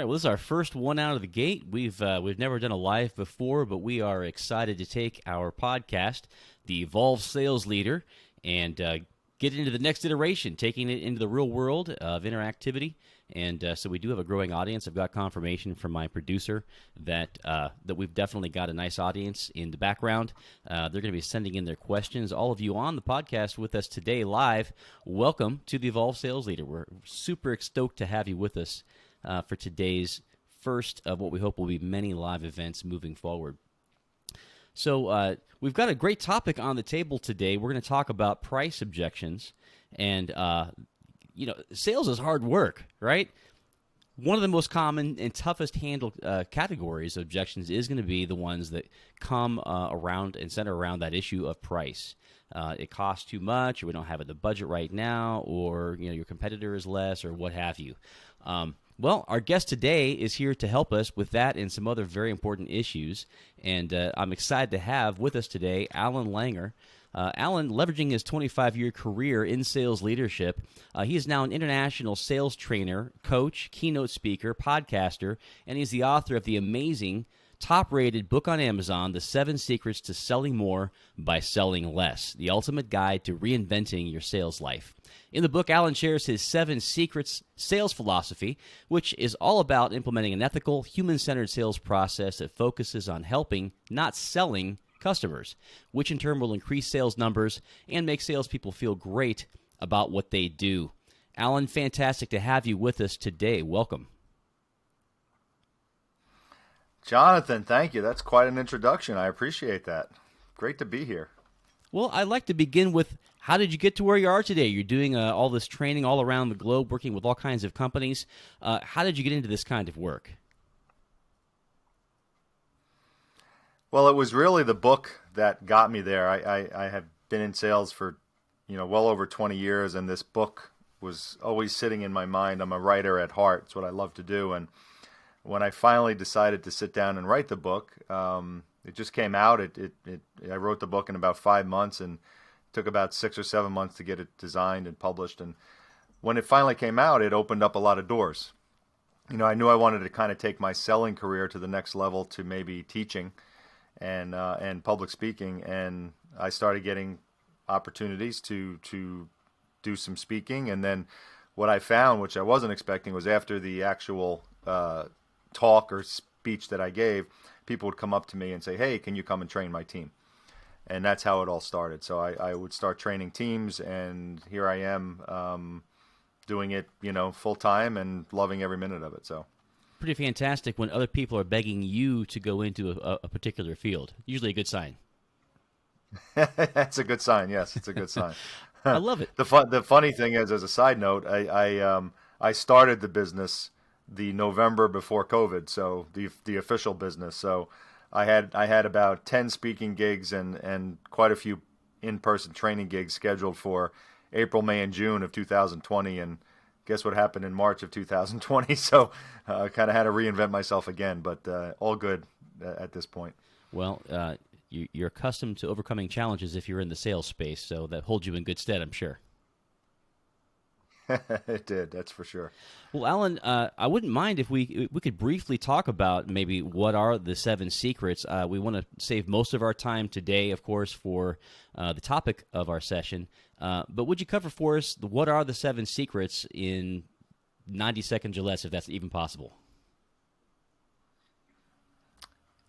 right, well, this is our first one out of the gate. We've never done a live before, but we are excited to take our podcast, The Evolved Sales Leader, and get into the next iteration, taking it into the real world of interactivity. And so we do have a growing audience. I've got confirmation from my producer that we've definitely got a nice audience in the background. They're going to be sending in their questions. All of you on the podcast with us today live, welcome to the Evolved Sales Leader. We're super stoked to have you with us for today's first of what we hope will be many live events moving forward. So we've got a great topic on the table today. We're going to talk about price objections. And, sales is hard work, right? One of the most common and toughest handled categories of objections is going to be the ones that come around and center around that issue of price. It costs too much, or we don't have the budget right now, or your competitor is less, or what have you. Well, our guest today is here to help us with that and some other very important issues. And I'm excited to have with us today Allan Langer. Allan, leveraging his 25-year career in sales leadership, he is now an international sales trainer, coach, keynote speaker, podcaster, and he's the author of the amazing, top-rated book on Amazon, The 7 Secrets to Selling More by Selling Less, the ultimate guide to reinventing your sales life. In the book, Allan shares his 7 secrets sales philosophy, which is all about implementing an ethical, human-centered sales process that focuses on helping, not selling, customers, which in turn will increase sales numbers and make salespeople feel great about what they do. Allan, fantastic to have you with us today. Welcome. Jonathan, thank you. That's quite an introduction. I appreciate that. Great to be here. Well, I'd like to begin with, how did you get to where you are today? You're doing all this training all around the globe, working with all kinds of companies. How did you get into this kind of work? Well, it was really the book that got me there. I have been in sales for, well over 20 years, and this book was always sitting in my mind. I'm a writer at heart. It's what I love to do. And when I finally decided to sit down and write the book, it just came out. I wrote the book in about 5 months, and it took about 6 or 7 months to get it designed and published. And when it finally came out, it opened up a lot of doors. I knew I wanted to kind of take my selling career to the next level, to maybe teaching and public speaking, and I started getting opportunities to do some speaking. And then what I found, which I wasn't expecting, was after the actual talk or speech that I gave, people would come up to me and say, "Hey, can you come and train my team?" And that's how it all started. So I would start training teams, and here I am doing it, full time and loving every minute of it. So. Pretty fantastic when other people are begging you to go into a particular field. Usually a good sign. That's a good sign. Yes, it's a good sign. I love it. The funny thing is, as a side note, I started the business the November before COVID, so the official business. So I had about 10 speaking gigs and quite a few in-person training gigs scheduled for April, May, and June of 2020, and guess what happened in March of 2020? So I kind of had to reinvent myself again, but all good at this point. Well, you're accustomed to overcoming challenges if you're in the sales space, so that holds you in good stead, I'm sure. It did, that's for sure. Well, Allan, I wouldn't mind if we could briefly talk about maybe what are the 7 secrets. We want to save most of our time today, of course, for the topic of our session. But would you cover for us what are the 7 secrets in 90 seconds or less, if that's even possible?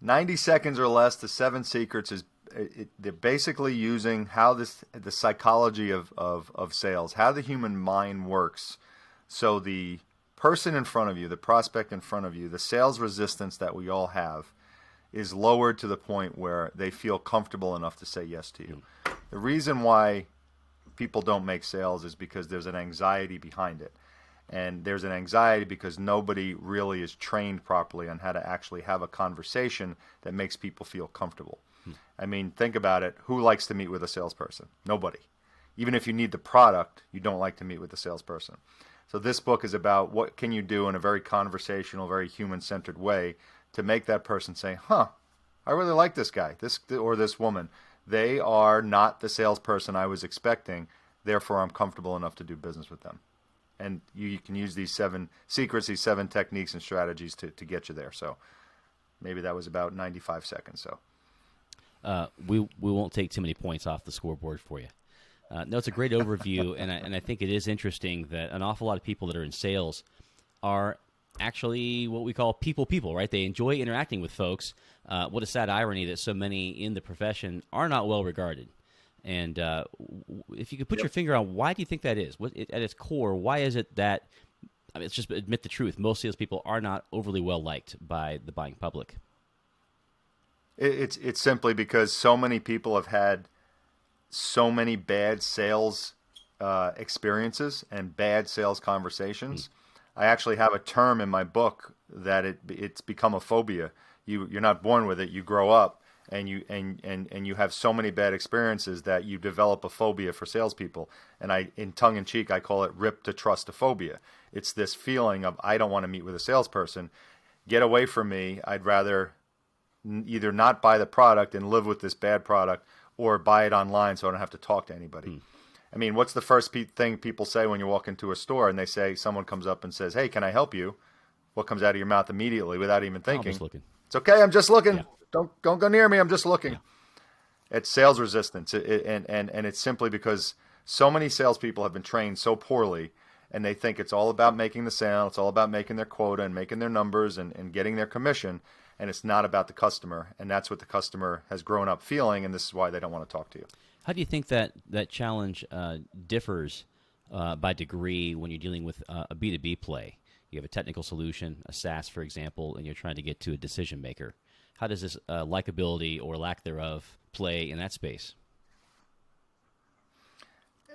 90 seconds or less, the 7 secrets is they're basically using how the psychology of sales, how the human mind works. So the person in front of you, the prospect in front of you, the sales resistance that we all have is lowered to the point where they feel comfortable enough to say yes to you. The reason why people don't make sales is because there's an anxiety behind it. And there's an anxiety because nobody really is trained properly on how to actually have a conversation that makes people feel comfortable. I mean, think about it. Who likes to meet with a salesperson? Nobody. Even if you need the product, you don't like to meet with the salesperson. So this book is about what can you do in a very conversational, very human-centered way to make that person say, "Huh, I really like this guy, this or this woman. They are not the salesperson I was expecting. Therefore, I'm comfortable enough to do business with them." and you can use these 7 secrets, these 7 techniques and strategies to get you there. So maybe that was about 95 seconds. So we won't take too many points off the scoreboard for you. No, it's a great overview, and I think it is interesting that an awful lot of people that are in sales are actually what we call people, right? They enjoy interacting with folks. What a sad irony that so many in the profession are not well regarded. And if you could put your finger on why do you think that is? At its core, why is it that, I mean, let's just admit the truth, most salespeople are not overly well liked by the buying public? it's simply because so many people have had so many bad sales experiences and bad sales conversations. I actually have a term in my book that it's become a phobia. You're not born with it. You grow up and you have so many bad experiences that you develop a phobia for salespeople. And in tongue in cheek, I call it rip to trustophobia. It's this feeling of I don't want to meet with a salesperson. Get away from me. I'd rather either not buy the product and live with this bad product, or buy it online so I don't have to talk to anybody. I mean, what's the first thing people say when you walk into a store and they say, someone comes up and says, "Hey, can I help you?" What comes out of your mouth immediately without even thinking? I'm just looking. It's okay, I'm just looking. Yeah. Don't go near me, I'm just looking. Yeah. It's sales resistance, and it's simply because so many salespeople have been trained so poorly, and they think it's all about making the sale, it's all about making their quota and making their numbers and getting their commission, and it's not about the customer, and that's what the customer has grown up feeling, and this is why they don't want to talk to you. How do you think that challenge differs by degree when you're dealing with a B2B play? You have a technical solution, a SaaS, for example, and you're trying to get to a decision maker. How does this likability or lack thereof play in that space?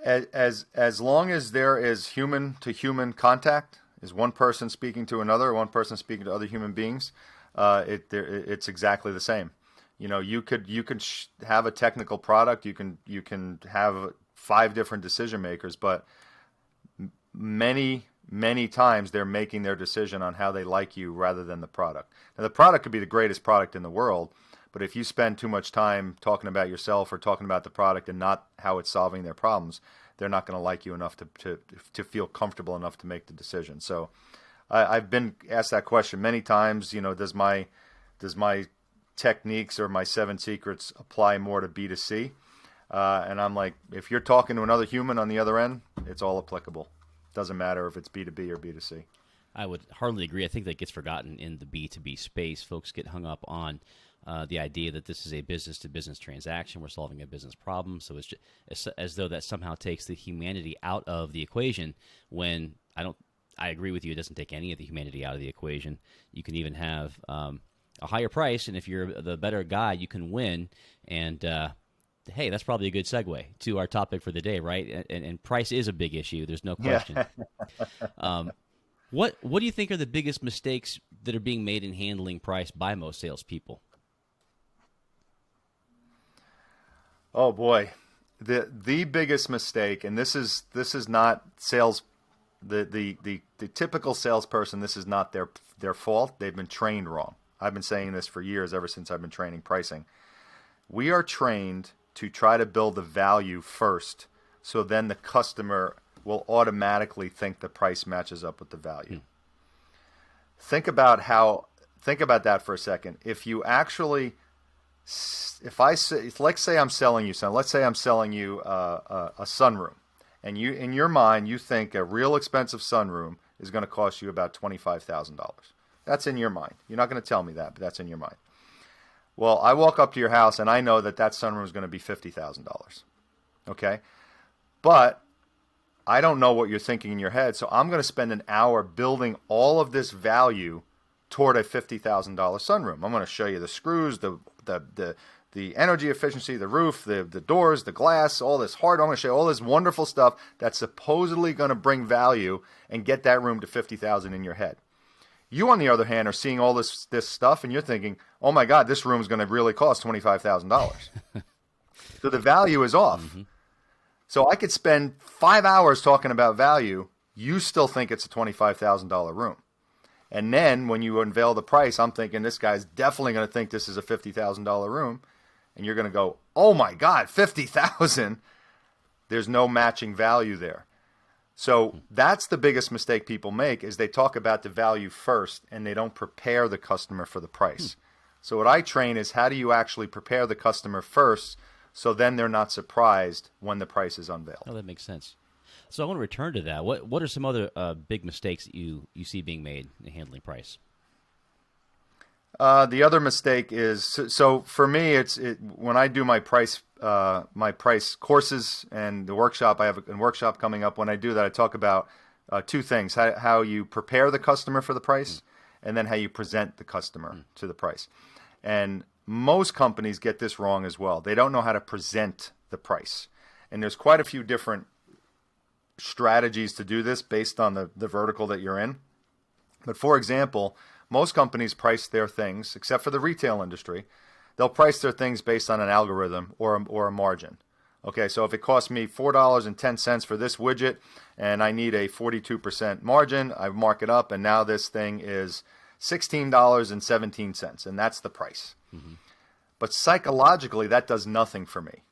As long as there is human-to-human contact, is one person speaking to another, one person speaking to other human beings, it's exactly the same. You know, you could have a technical product, you can have 5 different decision makers, but many times they're making their decision on how they like you rather than the product. Now, the product could be the greatest product in the world, but if you spend too much time talking about yourself or talking about the product and not how it's solving their problems, they're not going to like you enough to feel comfortable enough to make the decision. So I've been asked that question many times. You know, does my techniques or my 7 secrets apply more to B2C? And I'm like, if you're talking to another human on the other end, it's all applicable. Doesn't matter if it's B2B or B2C. I would hardly agree. I think that gets forgotten in the B2B space. Folks get hung up on the idea that this is a business-to-business transaction. We're solving a business problem. So it's just as though that somehow takes the humanity out of the equation, when I agree with you, it doesn't take any of the humanity out of the equation. You can even have a higher price, and if you're the better guy, you can win. And hey, that's probably a good segue to our topic for the day, right? And price is a big issue. There's no question. Yeah. What do you think are the biggest mistakes that are being made in handling price by most salespeople? Oh boy, the biggest mistake, and this is not sales. The typical salesperson, this is not their fault. They've been trained wrong. I've been saying this for years, ever since I've been training pricing. We are trained to try to build the value first, so then the customer will automatically think the price matches up with the value. Think about that for a second. If you actually, let's say I'm selling you something. Let's say I'm selling you a sunroom, and you, in your mind, you think a real expensive sunroom is going to cost you about $25,000. That's in your mind. You're not going to tell me that, but that's in your mind. Well, I walk up to your house and I know that sunroom is going to be $50,000. Okay? But I don't know what you're thinking in your head, so I'm going to spend an hour building all of this value toward a $50,000 sunroom. I'm going to show you the screws, the energy efficiency, the roof, the doors, the glass, all this hard. I'm going to show you all this wonderful stuff that's supposedly going to bring value and get that room to $50,000 in your head. You, on the other hand, are seeing all this stuff, and you're thinking, "Oh my God, this room is going to really cost $25,000." So the value is off. Mm-hmm. So I could spend 5 hours talking about value. You still think it's a $25,000 room. And then when you unveil the price, I'm thinking this guy's definitely going to think this is a $50,000 room. And you're going to go, "Oh my God, $50,000. There's no matching value there. So that's the biggest mistake people make, is they talk about the value first and they don't prepare the customer for the price. So what I train is, how do you actually prepare the customer first, so then they're not surprised when the price is unveiled. Oh, that makes sense. So I want to return to that. What are some other big mistakes that you see being made in handling price? The other mistake is, so for me, when I do my price courses and the workshop, I have a workshop coming up. When I do that, I talk about two things: how you prepare the customer for the price, and then how you present the customer to the price. And most companies get this wrong as well. They don't know how to present the price. And there's quite a few different strategies to do this based on the vertical that you're in. But for example, most companies price their things, except for the retail industry, they'll price their things based on an algorithm or a margin. Okay, so if it costs me $4.10 for this widget and I need a 42% margin, I mark it up, and now this thing is $16.17, and that's the price. But psychologically, that does nothing for me.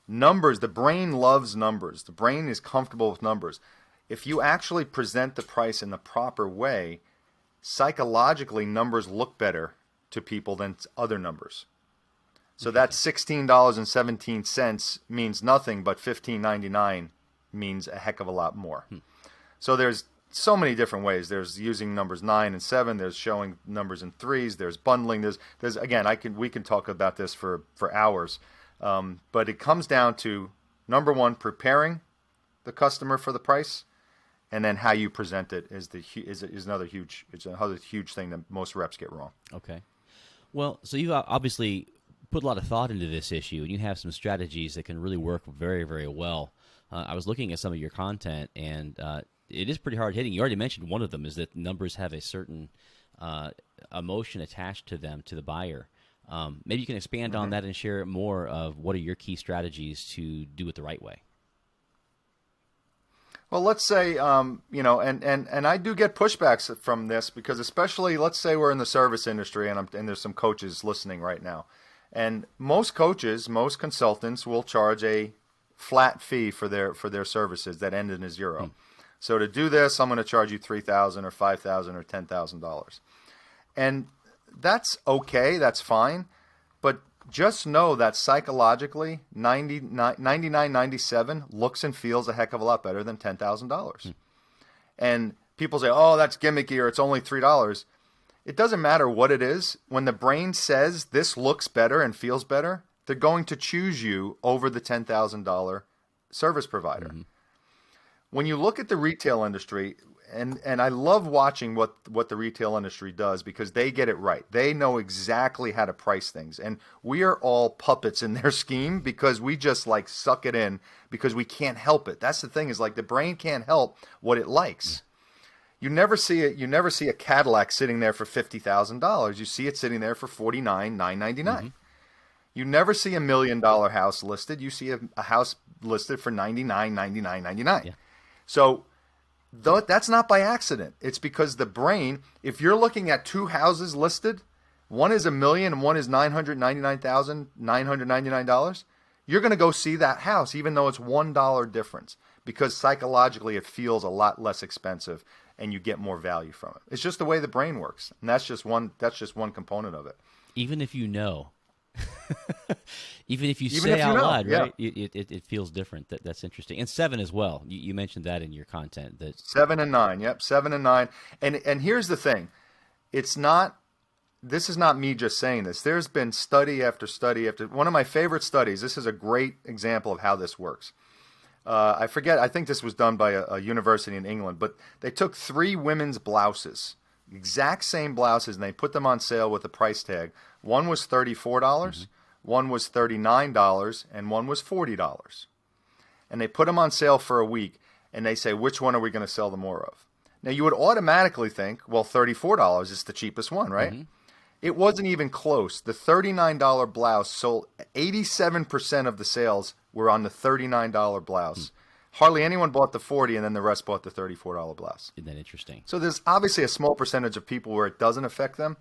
Numbers, the brain loves numbers. The brain is comfortable with numbers. If you actually present the price in the proper way, psychologically, numbers look better to people than other numbers. So that $16.17 means nothing, but $15.99 means a heck of a lot more. So there's so many different ways. There's using numbers 9 and 7. There's showing numbers in threes. There's bundling. There's again, we can talk about this for hours. But it comes down to, number one, preparing the customer for the price, and then how you present it is another huge thing that most reps get wrong. Okay. Well, so you obviously put a lot of thought into this issue, and you have some strategies that can really work very, very well. I was looking at some of your content, and it is pretty hard hitting. You already mentioned one of them is that numbers have a certain emotion attached to them, to the buyer. Maybe you can expand on that and share more of what are your key strategies to do it the right way. Well, let's say, and I do get pushbacks from this, because especially, let's say we're in the service industry and there's some coaches listening right now. And most coaches, most consultants will charge a flat fee for their services that end in a zero. So to do this, I'm going to charge you $3,000 or $5,000 or $10,000. And that's okay, that's fine. But just know that psychologically, $99.97 looks and feels a heck of a lot better than $10,000. And people say, oh, that's gimmicky, or it's only $3. It doesn't matter what it is. When the brain says this looks better and feels better, they're going to choose you over the $10,000 service provider. When you look at the retail industry, and I love watching what the retail industry does, because they get it right. They know exactly how to price things. And we are all puppets in their scheme, because we just like suck it in because we can't help it. That's the thing, is like the brain can't help what it likes. You never see a Cadillac sitting there for $50,000. You see it sitting there for $49,999. You never see $1 million house listed. You see a house listed for $99,9999. Yeah. So that's not by accident. It's because the brain, if you're looking at two houses listed, one is $1 million and one is $999,999, you're going to go see that house, even though it's $1 difference, because psychologically it feels a lot less expensive and you get more value from it. It's just the way the brain works, and that's just one component of it. Even if you know. Even if you say out loud, right? It feels different. That's interesting. And 7 as well. You mentioned that in your content. That 7 and 9. Yep, 7 and 9. And here's the thing. This is not me just saying this. There's been study after study after. One of my favorite studies. This is a great example of how this works. I forget. I think this was done by a university in England, but they took 3 women's blouses, exact same blouses, and they put them on sale with a price tag. One was $34, one was $39, and one was $40. And they put them on sale for a week, and they say, which one are we going to sell the more of? Now, you would automatically think, well, $34 is the cheapest one, right? It wasn't even close. The $39 blouse sold, 87% of the sales were on the $39 blouse. Hardly anyone bought the $40, and then the rest bought the $34 blouse. Isn't that interesting? So there's obviously a small percentage of people where it doesn't affect them.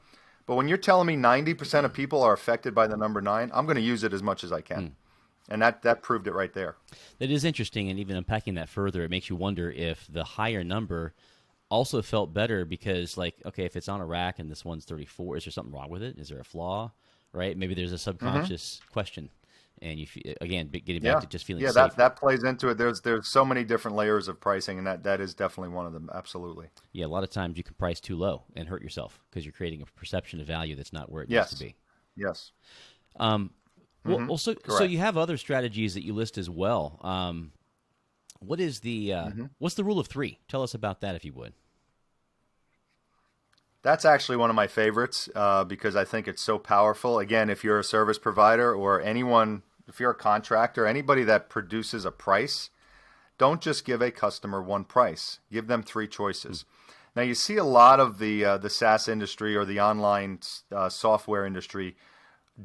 But when you're telling me 90% of people are affected by the number 9, I'm going to use it as much as I can. And that proved it right there. That is interesting, and even unpacking that further, it makes you wonder if the higher number also felt better because, like, okay, if it's on a rack and this one's 34, is there something wrong with it? Is there a flaw? Right? Maybe there's a subconscious question, and again, getting back to just feeling Yeah, safe. that plays into it. There's so many different layers of pricing, and that is definitely one of them. Absolutely. Yeah, a lot of times you can price too low and hurt yourself because you're creating a perception of value that's not where it needs to Yes. be. Yes. So you have other strategies that you list as well. What is the what's the rule of three? Tell us about that if you would. That's actually one of my favorites because I think it's so powerful. Again, if you're a service provider or anyone, if you're a contractor, anybody that produces a price, don't just give a customer one price. Give them three choices. Now, you see a lot of the SaaS industry or the online software industry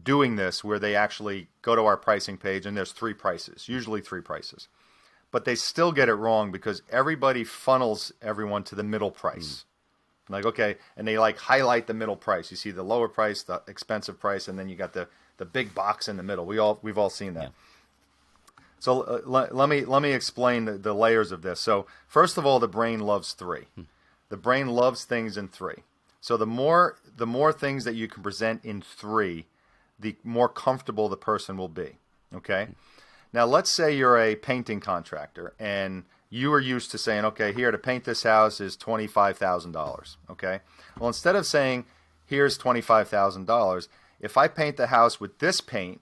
doing this, where they actually go to our pricing page and there's three prices, usually three prices. But they still get it wrong because everybody funnels everyone to the middle price. Like, okay, and they like highlight the middle price. You see the lower price, the expensive price, and then you got the big box in the middle. We've all seen that. Yeah. So let me explain the layers of this. So first of all, the brain loves three. The brain loves things in three. So the more things that you can present in three, the more comfortable the person will be. Okay? Now let's say you're a painting contractor and you are used to saying, okay, here to paint this house is $25,000. Okay? Well, instead of saying, here's $25,000, if I paint the house with this paint,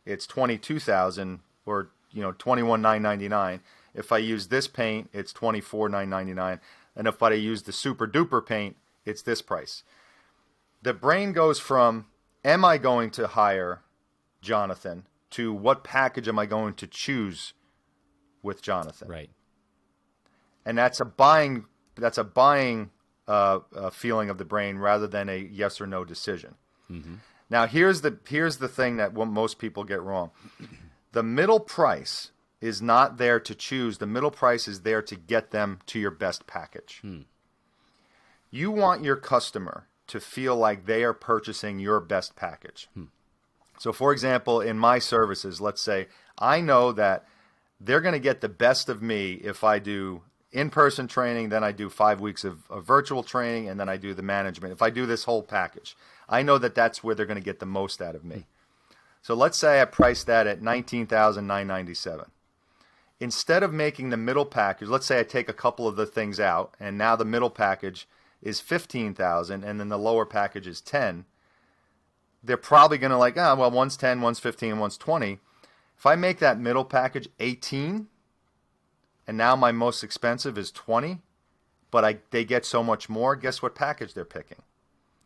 it's $22,000 or $21,999. If I use this paint, it's $24,999. And if I use the super duper paint, it's this price. The brain goes from, am I going to hire Jonathan, to what package am I going to choose with Jonathan? Right. And that's a buying feeling of the brain rather than a yes or no decision. Mm-hmm. Now here's the thing that most people get wrong. The middle price is not there to choose. The middle price is there to get them to your best package. You want your customer to feel like they are purchasing your best package. So for example, in my services, let's say I know that they're going to get the best of me if I do in-person training, then I do 5 weeks of virtual training, and then I do the management. If I do this whole package, I know that that's where they're going to get the most out of me. So let's say I price that at $19,997. Instead of making the middle package, let's say I take a couple of the things out, and now the middle package is $15,000, and then the lower package is $10,000. They're probably going to like, well, one's 10, one's 15, one's 20. If I make that middle package 18, and now my most expensive is 20, but they get so much more, guess what package they're picking?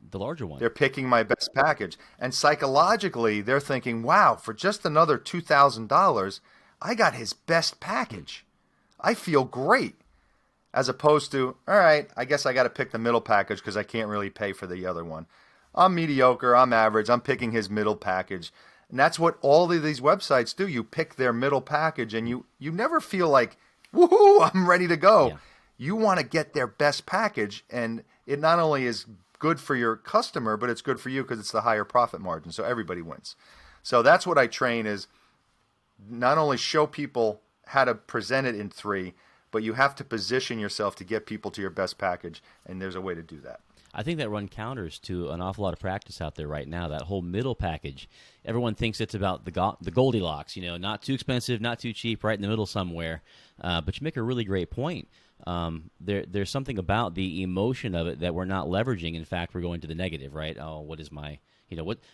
The larger one. They're picking my best package. And psychologically, they're thinking, wow, for just another $2,000, I got his best package. I feel great. As opposed to, all right, I guess I got to pick the middle package because I can't really pay for the other one. I'm mediocre, I'm average, I'm picking his middle package. And that's what all of these websites do. You pick their middle package and you never feel like, woohoo, I'm ready to go. Yeah. You want to get their best package, and it not only is good for your customer, but it's good for you because it's the higher profit margin. So everybody wins. So that's what I train is not only show people how to present it in three, but you have to position yourself to get people to your best package, and there's a way to do that. I think that run counters to an awful lot of practice out there right now. That whole middle package, everyone thinks it's about the Goldilocks, not too expensive, not too cheap, right in the middle somewhere. But you make a really great point. There's something about the emotion of it that we're not leveraging. In fact, we're going to the negative, right? Oh, what is my,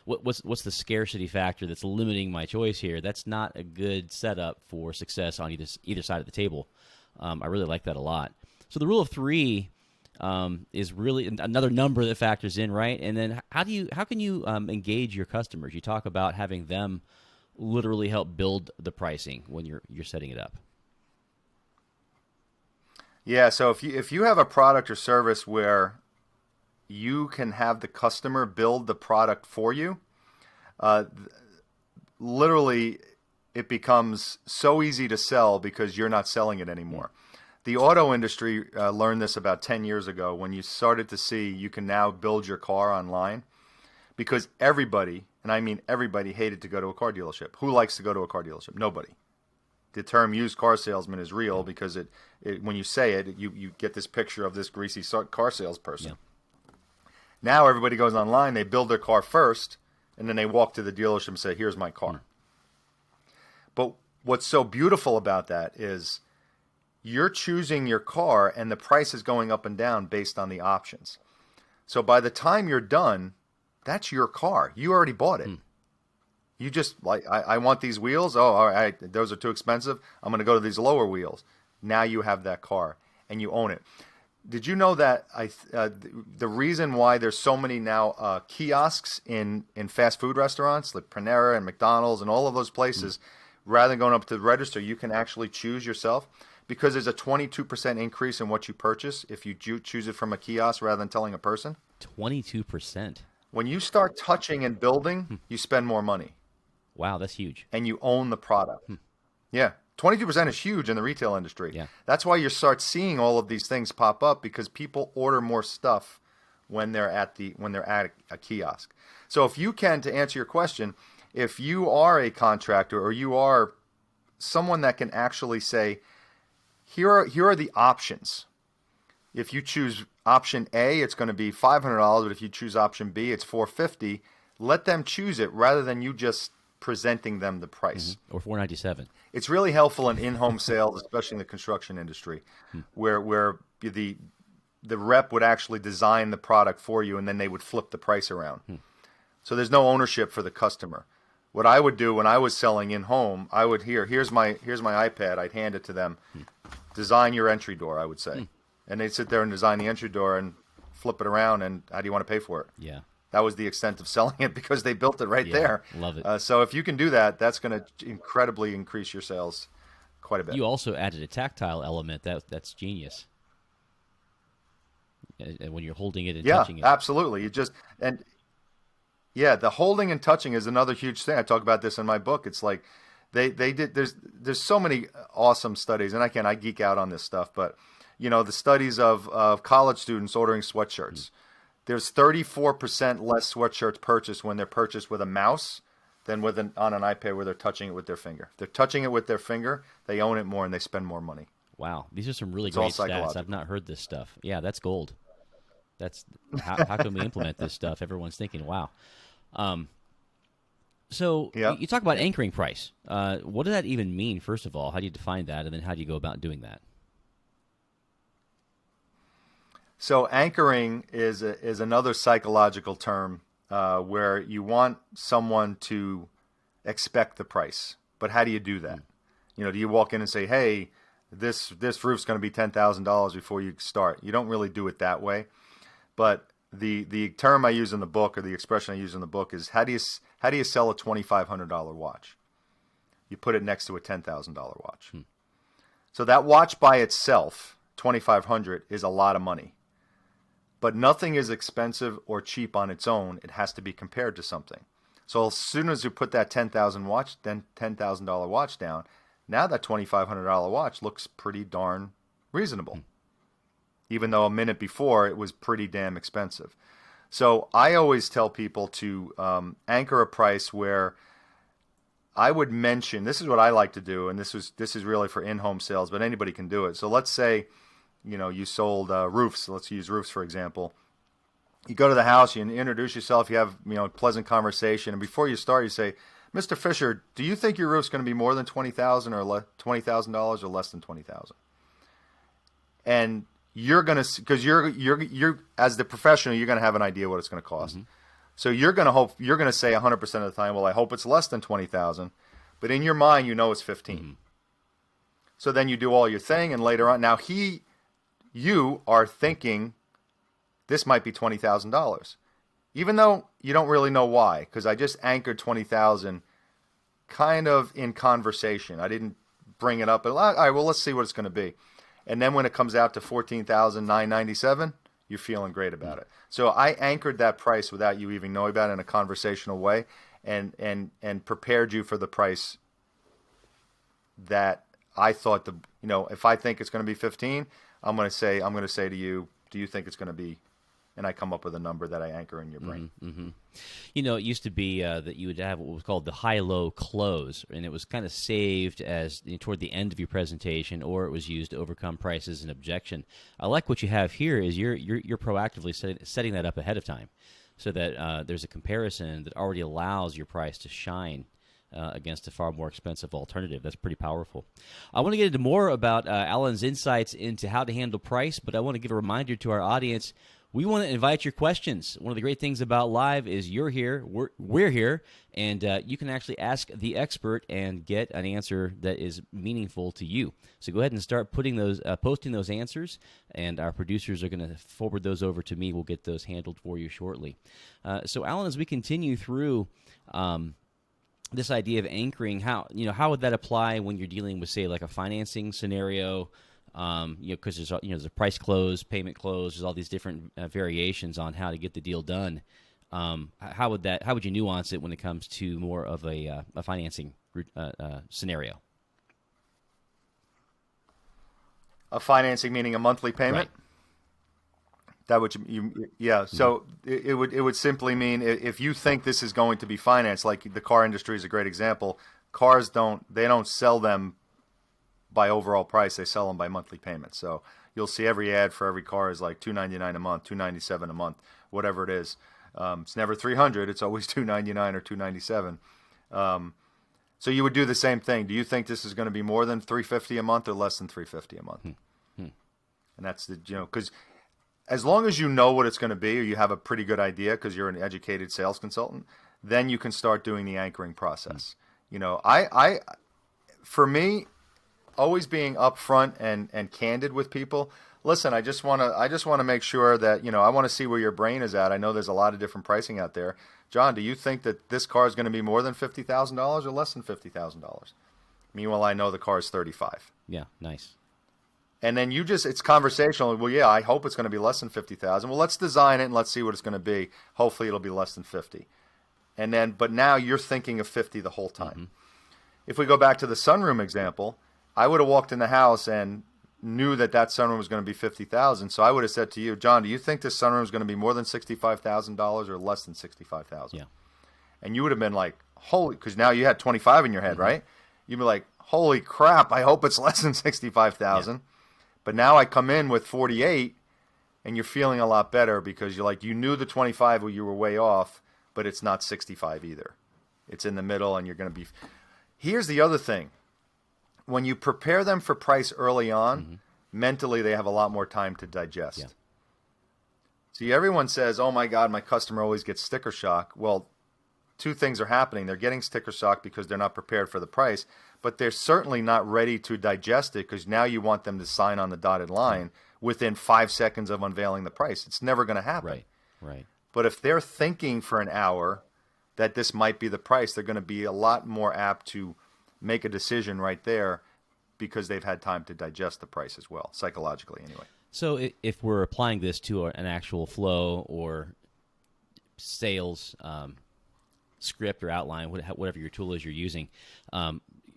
what's the scarcity factor that's limiting my choice here? That's not a good setup for success on either side of the table. I really like that a lot. So the rule of three is really another number that factors in, right? And then how can you engage your customers? You talk about having them literally help build the pricing when you're setting it up. Yeah, so if you have a product or service where you can have the customer build the product for you, literally it becomes so easy to sell because you're not selling it anymore. The auto industry learned this about 10 years ago when you started to see you can now build your car online because everybody and I mean everybody, hated to go to a car dealership. Who likes to go to a car dealership? Nobody. The term used car salesman is real because when you say it, you get this picture of this greasy car salesperson. Yeah. Now everybody goes online, they build their car first, and then they walk to the dealership and say, here's my car. But what's so beautiful about that is you're choosing your car and the price is going up and down based on the options. So by the time you're done, that's your car. You already bought it. You just, like, I want these wheels. Oh, all right, those are too expensive. I'm going to go to these lower wheels. Now you have that car and you own it. Did you know that the reason why there's so many now kiosks in fast food restaurants like Panera and McDonald's and all of those places, rather than going up to the register, you can actually choose yourself? Because there's a 22% increase in what you purchase if you choose it from a kiosk rather than telling a person. 22%. When you start touching and building, you spend more money. Wow, that's huge. And you own the product. Yeah. 22% is huge in the retail industry. Yeah. That's why you start seeing all of these things pop up, because people order more stuff when they're at a kiosk. So if you can, to answer your question, if you are a contractor or you are someone that can actually say, here are the options. If you choose option A, it's going to be $500, but if you choose option B, it's $450. Let them choose it rather than you just presenting them the price. Or $497. It's really helpful in in-home sales, especially in the construction industry, where the rep would actually design the product for you and then they would flip the price around. So there's no ownership for the customer. What I would do when I was selling in-home, I would here's my iPad. I'd hand it to them. Design your entry door, I would say. And they'd sit there and design the entry door and flip it around, and how do you want to pay for it? Yeah. That was the extent of selling it because they built it right there. Love it. So if you can do that, that's going to incredibly increase your sales quite a bit. You also added a tactile element. That's genius. And when you're holding it and touching it. Yeah, absolutely. The holding and touching is another huge thing. I talk about this in my book. It's like they did. There's so many awesome studies, and I geek out on this stuff, but the studies of college students ordering sweatshirts. There's 34% less sweatshirts purchased when they're purchased with a mouse than on an iPad where they're touching it with their finger. If they're touching it with their finger, they own it more and they spend more money. Wow, these are some really great stats. I've not heard this stuff. Yeah, that's gold. That's how can we implement this stuff? Everyone's thinking, wow. So you talk about anchoring price. What does that even mean? First of all, how do you define that, and then how do you go about doing that? So anchoring is another psychological term where you want someone to expect the price. But how do you do that? Do you walk in and say, hey, this roof's going to be $10,000 before you start? You don't really do it that way. But the term I use in the book, or the expression I use in the book, is how do you sell a $2,500 watch? You put it next to a $10,000 watch. So that watch by itself, $2,500, is a lot of money. But nothing is expensive or cheap on its own. It has to be compared to something. So as soon as you put that $10,000 watch down, now that $2,500 watch looks pretty darn reasonable. Even though a minute before it was pretty damn expensive. So I always tell people to anchor a price where I would mention, this is what I like to do, and this is really for in-home sales, but anybody can do it. So let's say, you sold roofs. Let's use roofs, for example. You go to the house, you introduce yourself, you have a pleasant conversation, and before you start, you say, Mr. Fisher, do you think your roof's going to be more than $20,000 or $20,000 or less than $20,000? And you're going to, because you're as the professional, you're going to have an idea what it's going to cost. So you're going to say 100% of the time, well, I hope it's less than $20,000, but in your mind, it's 15. So then you do all your thing, and later on, now you are thinking this might be $20,000, even though you don't really know why, because I just anchored $20,000 kind of in conversation. I didn't bring it up, all right, well, let's see what it's going to be. And then when it comes out to $14,997, you're feeling great about it. So I anchored that price without you even knowing about it in a conversational way, and prepared you for the price that I thought if I think it's going to be 15, I'm going to say to you, do you think it's going to be and I come up with a number that I anchor in your brain. Mm-hmm. You know, it used to be that you would have what was called the high-low close, and it was kind of saved as toward the end of your presentation, or it was used to overcome prices and objection. I like what you have here is you're proactively setting that up ahead of time, so that there's a comparison that already allows your price to shine against a far more expensive alternative. That's pretty powerful. I want to get into more about Allan's insights into how to handle price, but I want to give a reminder to our audience. We want to invite your questions. One of the great things about live is you're here, we're here, and you can actually ask the expert and get an answer that is meaningful to you. So go ahead and start putting those, posting those answers, and our producers are going to forward those over to me. We'll get those handled for you shortly. So Allan, as we continue through this idea of anchoring, how would that apply when you're dealing with, say, like a financing scenario? Because there's a price close, payment close. There's all these different variations on how to get the deal done. How would you nuance it when it comes to more of a financing scenario? A financing meaning a monthly payment. Right. That would yeah. So it would simply mean if you think this is going to be financed, like the car industry is a great example. Cars don't sell them by overall price. They sell them by monthly payments. So you'll see every ad for every car is like $299 a month, $297 a month, whatever it is. It's never $300. It's always $299 or $297. So you would do the same thing. Do you think this is going to be more than $350 a month or less than $350 a month? And that's because as long as you know what it's going to be, or you have a pretty good idea because you're an educated sales consultant, then you can start doing the anchoring process. For me, always being upfront and candid with people. Listen, I just want to make sure that, I want to see where your brain is at. I know there's a lot of different pricing out there. John, do you think that this car is going to be more than $50,000 or less than $50,000? Meanwhile, I know the car is $35,000. Yeah, nice. And then it's conversational. Well, yeah, I hope it's going to be less than $50,000. Well, let's design it and let's see what it's going to be. Hopefully it'll be less than 50. But now you're thinking of 50 the whole time. Mm-hmm. If we go back to the sunroom example, I would have walked in the house and knew that sunroom was going to be $50,000. So I would have said to you, John, do you think this sunroom is going to be more than $65,000 or less than $65,000? Yeah. And you would have been like, holy, because now you had 25 in your head, right? You'd be like, holy crap, I hope it's less than 65,000. Yeah. But now I come in with 48, and you're feeling a lot better because you knew the 25 where you were way off, but it's not 65 either. It's in the middle, and you're going to be. Here's the other thing. When you prepare them for price early on, mentally they have a lot more time to digest. Yeah. See, everyone says, oh my God, my customer always gets sticker shock. Well, two things are happening. They're getting sticker shock because they're not prepared for the price, but they're certainly not ready to digest it because now you want them to sign on the dotted line within 5 seconds of unveiling the price. It's never going to happen. Right. But if they're thinking for an hour that this might be the price, they're going to be a lot more apt to make a decision right there because they've had time to digest the price as well, psychologically anyway. So if we're applying this to an actual flow or sales script or outline, whatever your tool is you're using,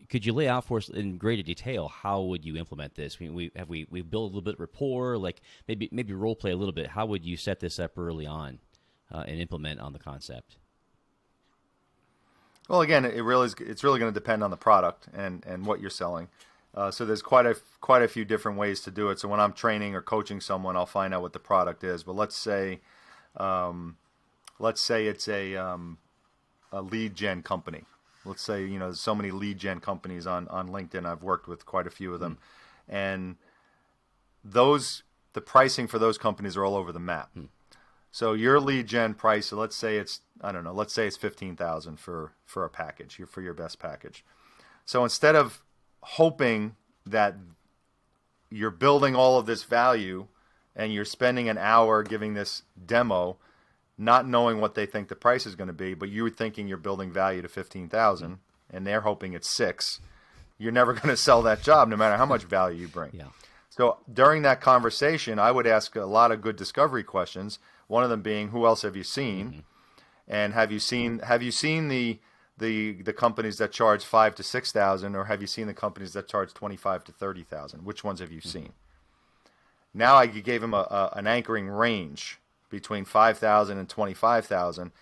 could you lay out for us in greater detail how would you implement this? We build a little bit of rapport, like maybe role play a little bit. How would you set this up early on and implement on the concept? Well, again, it's really going to depend on the product and what you're selling. So there's quite a few different ways to do it. So when I'm training or coaching someone, I'll find out what the product is. But let's say it's a lead gen company. Let's say there's so many lead gen companies on LinkedIn. I've worked with quite a few of them, and the pricing for those companies are all over the map. So your lead gen price, let's say it's $15,000 for a package, for your best package. So instead of hoping that you're building all of this value and you're spending an hour giving this demo, not knowing what they think the price is going to be, but you're thinking you're building value to $15,000 and they're hoping it's $6,000, you're never going to sell that job no matter how much value you bring. Yeah. So during that conversation, I would ask a lot of good discovery questions. One of them being, who else have you seen? And have you seen the companies that charge $5,000 to $6,000, or have you seen the companies that charge $25,000 to $30,000? Which ones have you seen? Now I gave him an anchoring range between 5,000 and 25,000.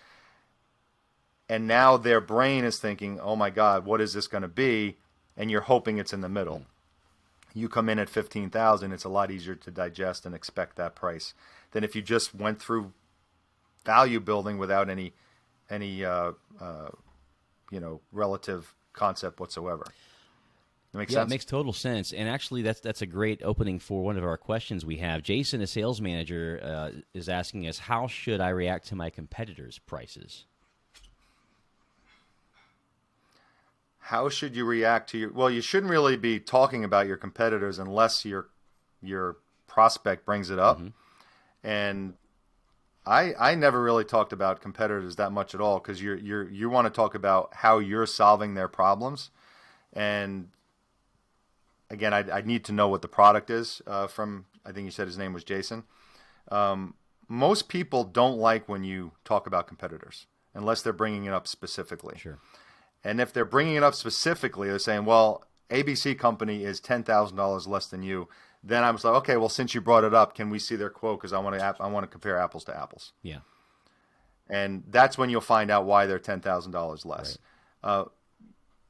And now their brain is thinking, oh my God, what is this going to be? And you're hoping it's in the middle. You come in at 15,000, it's a lot easier to digest and expect that price than if you just went through value building without any relative concept whatsoever. That makes sense? It makes total sense. And actually, that's a great opening for one of our questions we have. Jason, a sales manager, is asking us, how should I react to my competitors' prices? How should you react to well, you shouldn't really be talking about your competitors unless your prospect brings it up. And I never really talked about competitors that much at all, because you want to talk about how you're solving their problems. And again, I need to know what the product is from, I think you said his name was Jason. Most people don't like when you talk about competitors unless they're bringing it up specifically. Sure. And if they're bringing it up specifically, they're saying, well, ABC company is $10,000 less than you. Then I was like, okay, well, since you brought it up, can we see their quote? Because I want to compare apples to apples. Yeah. And that's when you'll find out why they're $10,000 less. Right.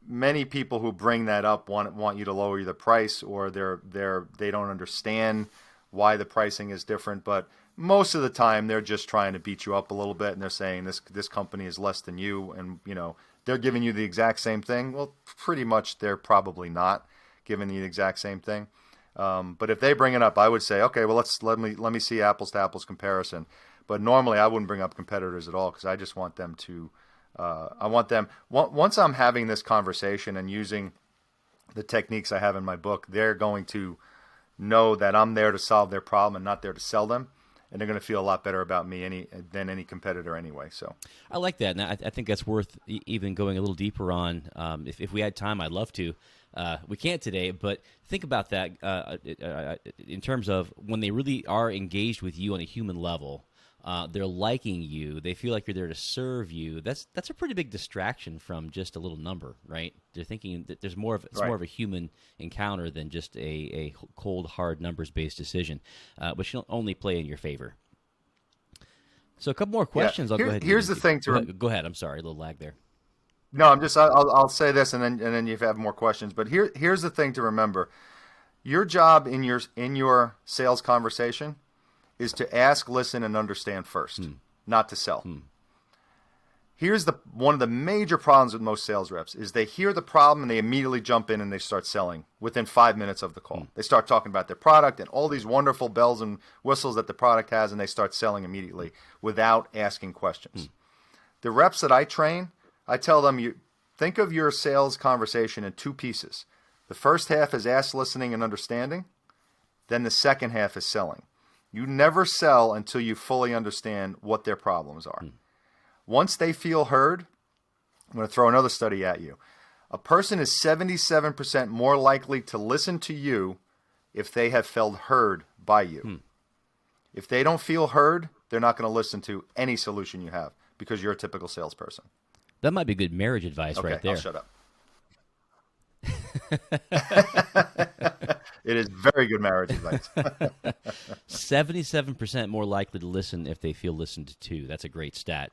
Many people who bring that up want you to lower the price, or they don't understand why the pricing is different. But most of the time, they're just trying to beat you up a little bit, and they're saying this company is less than you, and they're giving you the exact same thing. Well, pretty much they're probably not giving you the exact same thing. But if they bring it up, I would say, okay, well, let me see apples to apples comparison. But normally I wouldn't bring up competitors at all, because I just want them to. Once I'm having this conversation and using the techniques I have in my book, they're going to know that I'm there to solve their problem and not there to sell them. And they're going to feel a lot better about me than any competitor anyway. So I like that, and I think that's worth even going a little deeper on. If we had time, I'd love to. We can't today, but think about that in terms of when they really are engaged with you on a human level. They're liking you. They feel like you're there to serve you. That's a pretty big distraction from just a little number, right? They're thinking that there's more of more of a human encounter than just a cold, hard, numbers-based decision, which will only play in your favor. So a couple more questions. I'll go ahead. Here's the thing go ahead. I'm sorry, a little lag there. No, I'll say this, and then you have more questions. But here's the thing to remember: your job in your sales conversation is to ask, listen, and understand first, not to sell. Here's one of the major problems with most sales reps is they hear the problem and they immediately jump in and they start selling within 5 minutes of the call. They start talking about their product and all these wonderful bells and whistles that the product has, and they start selling immediately without asking questions. The reps that I train, I tell them, you think of your sales conversation in two pieces. The first half is ask, listening, and understanding. Then the second half is selling. You never sell until you fully understand what their problems are. Once they feel heard, I'm going to throw another study at you. A person is 77% more likely to listen to you if they have felt heard by you. If they don't feel heard, they're not going to listen to any solution you have, because you're a typical salesperson. That might be good marriage advice right there. I'll shut up. It is very good marriage advice. 77% more likely to listen if they feel listened to. That's a great stat.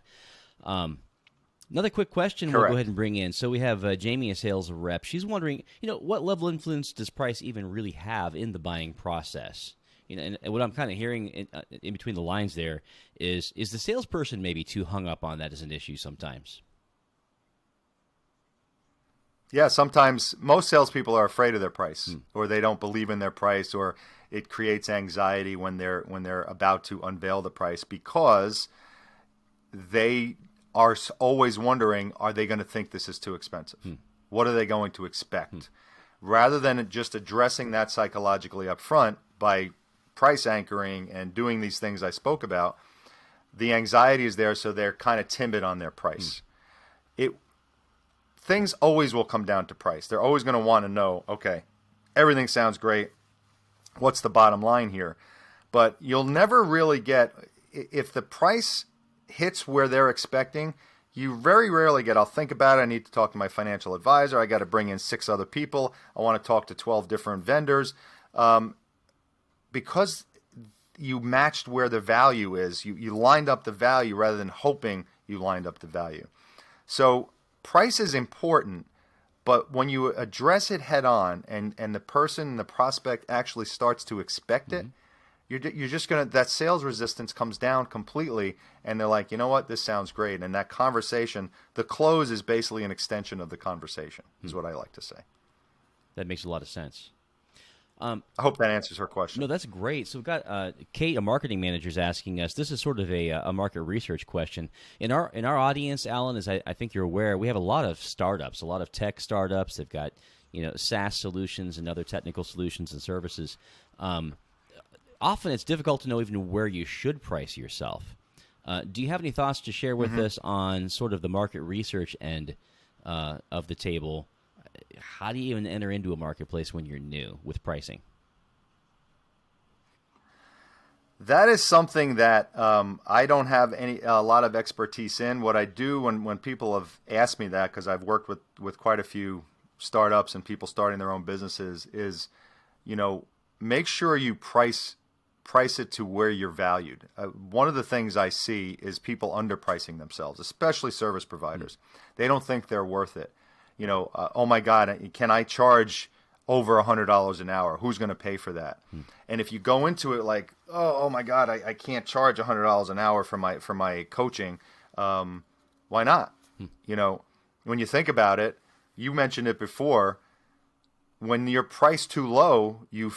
Another quick question We'll go ahead and bring in. So we have Jamie, a sales rep. She's wondering, what level of influence does price even really have in the buying process? And what I'm kind of hearing in between the lines there is the salesperson maybe too hung up on that as an issue sometimes? Yeah, sometimes most salespeople are afraid of their price, or they don't believe in their price, or it creates anxiety when they're about to unveil the price, because they are always wondering, are they going to think this is too expensive? What are they going to expect? Rather than just addressing that psychologically up front by price anchoring and doing these things I spoke about, the anxiety is there, so they're kind of timid on their price. Things always will come down to price. They're always going to want to know, okay, everything sounds great. What's the bottom line here? But you'll never really get, if the price hits where they're expecting, you very rarely get, I'll think about it, I need to talk to my financial advisor, I got to bring in 6 other people, I want to talk to 12 different vendors. Because you matched where the value is. You lined up the value rather than hoping you lined up the value. So price is important, but when you address it head on and the person, the prospect actually starts to expect it, you're just going to, that sales resistance comes down completely, and they're like, you know what, this sounds great. And that conversation, the close is basically an extension of the conversation, is what I like to say. That makes a lot of sense. I hope that answers her question. No, that's great. So we've got Kate, a marketing manager, is asking us. This is sort of a market research question. In our audience, Allan, as I think you're aware, we have a lot of startups, a lot of tech startups. They've got SaaS solutions and other technical solutions and services. Often it's difficult to know even where you should price yourself. Do you have any thoughts to share with us on sort of the market research end of the table? How do you even enter into a marketplace when you're new with pricing? That is something that I don't have a lot of expertise in. What I do when people have asked me that, because I've worked with quite a few startups and people starting their own businesses, is make sure you price it to where you're valued. One of the things I see is people underpricing themselves, especially service providers. They don't think they're worth it. Oh my God, can I charge over $100 an hour? Who's going to pay for that? And if you go into it like, oh my God, I can't charge $100 an hour for my coaching, why not? When you think about it, you mentioned it before. When you're priced too low, you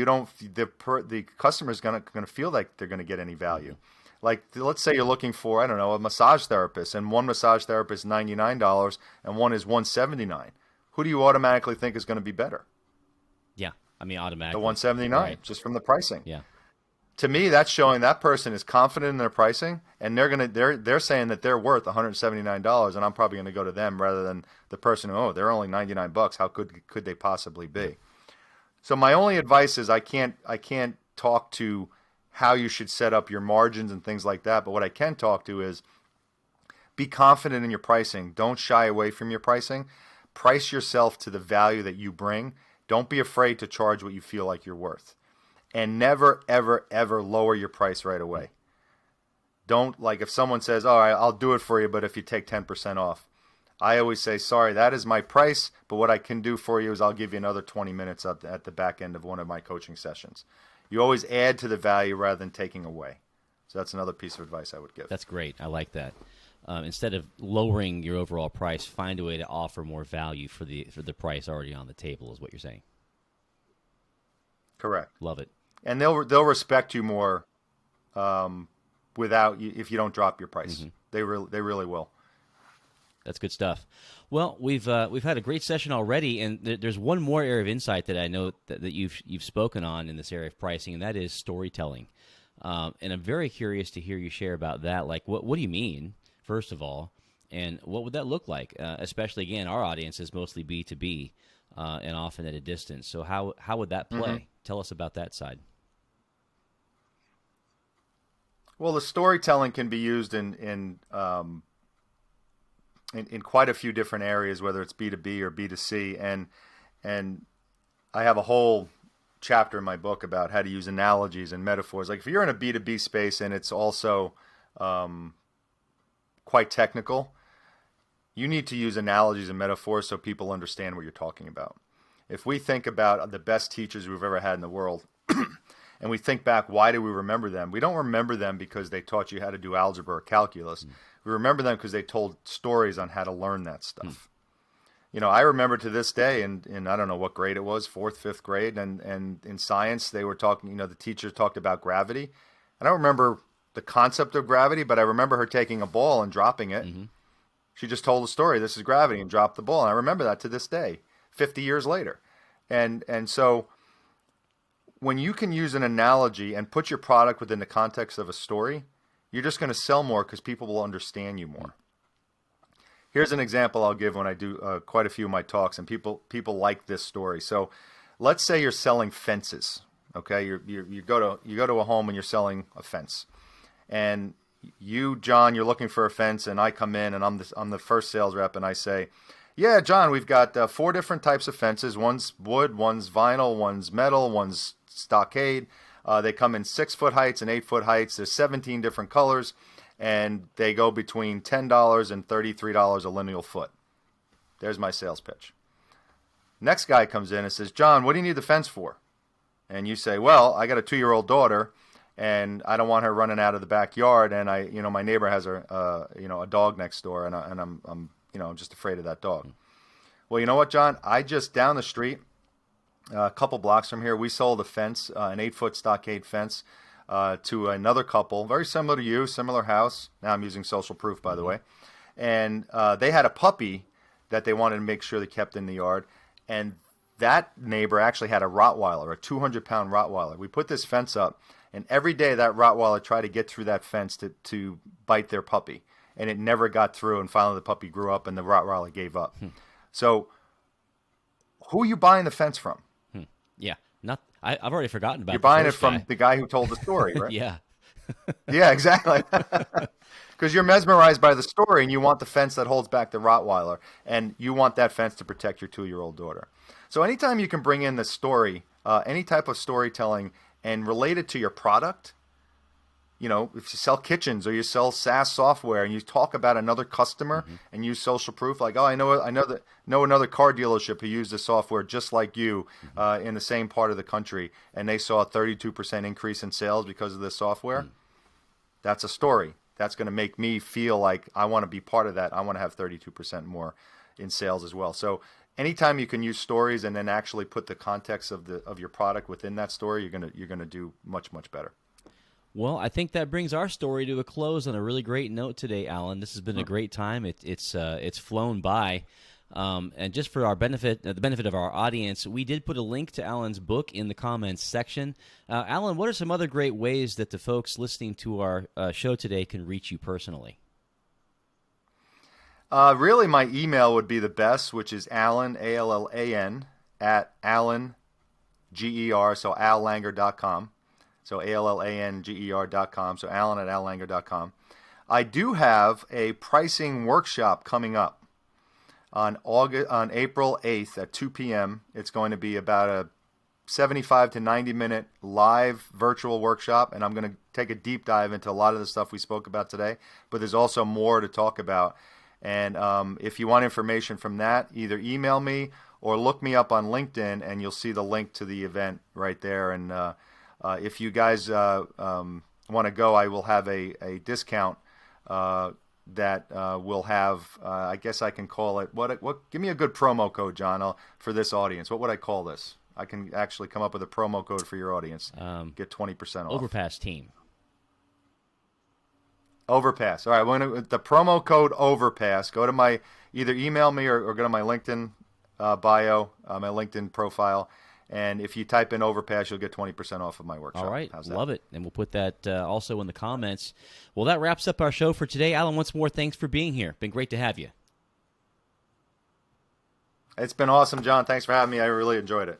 don't, the customer's gonna feel like they're gonna get any value. Like, let's say you're looking for, I don't know, a massage therapist, and one massage therapist is $99 and one is $179. Who do you automatically think is going to be better? Yeah, I mean, automatically. The $179, right, just from the pricing. Yeah. To me, that's showing that person is confident in their pricing, and they're saying that they're worth $179, and I'm probably going to go to them rather than the person who, they're only $99. How could they possibly be? So my only advice is I can't talk to how you should set up your margins and things like that. But what I can talk to is be confident in your pricing. Don't shy away from your pricing. Price yourself to the value that you bring. Don't be afraid to charge what you feel like you're worth. And never, ever, ever lower your price right away. Don't, like, if someone says, all right, I'll do it for you, but if you take 10% off. I always say, sorry, that is my price, but what I can do for you is I'll give you another 20 minutes at the back end of one of my coaching sessions. You always add to the value rather than taking away. So that's another piece of advice I would give. That's great. I like that. Instead of lowering your overall price, find a way to offer more value for the price already on the table, is what you're saying. Correct. Love it. And they'll respect you more without you if you don't drop your price. They really will. That's good stuff. Well, we've had a great session already, and there's one more area of insight that I know that you've spoken on in this area of pricing, and that is storytelling. And I'm very curious to hear you share about that. Like, what do you mean, first of all, and what would that look like? Especially, again, our audience is mostly B2B and often at a distance. So how would that play? Tell us about that side. Well, the storytelling can be used in quite a few different areas, whether it's B2B or B2C, and I have a whole chapter in my book about how to use analogies and metaphors. Like, if you're in a B2B space and it's also quite technical, you need to use analogies and metaphors so people understand what you're talking about. If we think about the best teachers we've ever had in the world, and we think back, why do we remember them? We don't remember them because they taught you how to do algebra or calculus. We remember them because they told stories on how to learn that stuff. I remember to this day, in I don't know what grade it was, 4th, 5th grade, and in science, they were talking, the teacher talked about gravity. I don't remember the concept of gravity, but I remember her taking a ball and dropping it. She just told a story, this is gravity, and dropped the ball. And I remember that to this day, 50 years later. And so when you can use an analogy and put your product within the context of a story, you're just going to sell more because people will understand you more. Here's an example I'll give when I do quite a few of my talks, and people like this story. So let's say you're selling fences. Okay, you go to a home and you're selling a fence, and you, John, you're looking for a fence, and I come in and I'm the first sales rep, and I say, yeah, John, we've got 4 different types of fences. One's wood, one's vinyl, one's metal, one's stockade. They come in 6-foot heights and 8-foot heights. There's 17 different colors, and they go between $10 and $33 a lineal foot. There's my sales pitch. Next guy comes in and says, John, what do you need the fence for? And you say, well, I got a 2-year-old daughter, and I don't want her running out of the backyard, and my neighbor has a dog next door, and I'm just afraid of that dog. Well, you know what, John? I just down the street, a couple blocks from here, we sold a fence, an 8-foot stockade fence, to another couple, very similar to you, similar house. Now I'm using social proof, by the way. And they had a puppy that they wanted to make sure they kept in the yard. And that neighbor actually had a Rottweiler, a 200-pound Rottweiler. We put this fence up, and every day that Rottweiler tried to get through that fence to bite their puppy. And it never got through, and finally the puppy grew up, and the Rottweiler gave up. So who are you buying the fence from? Yeah, I've already forgotten about. You're buying it first from guy. the guy who told the story, right? Yeah. Yeah, exactly. Because you're mesmerized by the story, and you want the fence that holds back the Rottweiler, and you want that fence to protect your 2-year-old daughter. So anytime you can bring in the story, any type of storytelling, and relate it to your product, if you sell kitchens or you sell SaaS software, and you talk about another customer and use social proof, like, oh, I know another car dealership who used the software just like you in the same part of the country, and they saw a 32% increase in sales because of this software. That's a story. That's going to make me feel like I want to be part of that. I want to have 32% more in sales as well. So anytime you can use stories and then actually put the context of your product within that story, you're gonna do much, much better. Well, I think that brings our story to a close on a really great note today, Allan. This has been a great time. It's flown by. And just for our benefit, the benefit of our audience, we did put a link to Allan's book in the comments section. Allan, what are some other great ways that the folks listening to our show today can reach you personally? Really, my email would be the best, which is Allan, Allan, at Allan, G-E-R, so allanger.com. So ALLANGER.com. So Allan at allanger.com. I do have a pricing workshop coming up on April 8th at 2 p.m. It's going to be about a 75 to 90 minute live virtual workshop, and I'm going to take a deep dive into a lot of the stuff we spoke about today, but there's also more to talk about. And if you want information from that, either email me or look me up on LinkedIn, and you'll see the link to the event right there. And if you guys want to go, I will have a discount that will have, I guess I can call it, what? Give me a good promo code, John, for this audience. What would I call this? I can actually come up with a promo code for your audience. Get 20% off. Overpass Team. Overpass. All right, the promo code Overpass. Go to either email me or go to my LinkedIn bio, my LinkedIn profile. And if you type in Overpass, you'll get 20% off of my workshop. All right. How's that? Love it. And we'll put that also in the comments. Well, that wraps up our show for today. Allan, once more, thanks for being here. Been great to have you. It's been awesome, John. Thanks for having me. I really enjoyed it.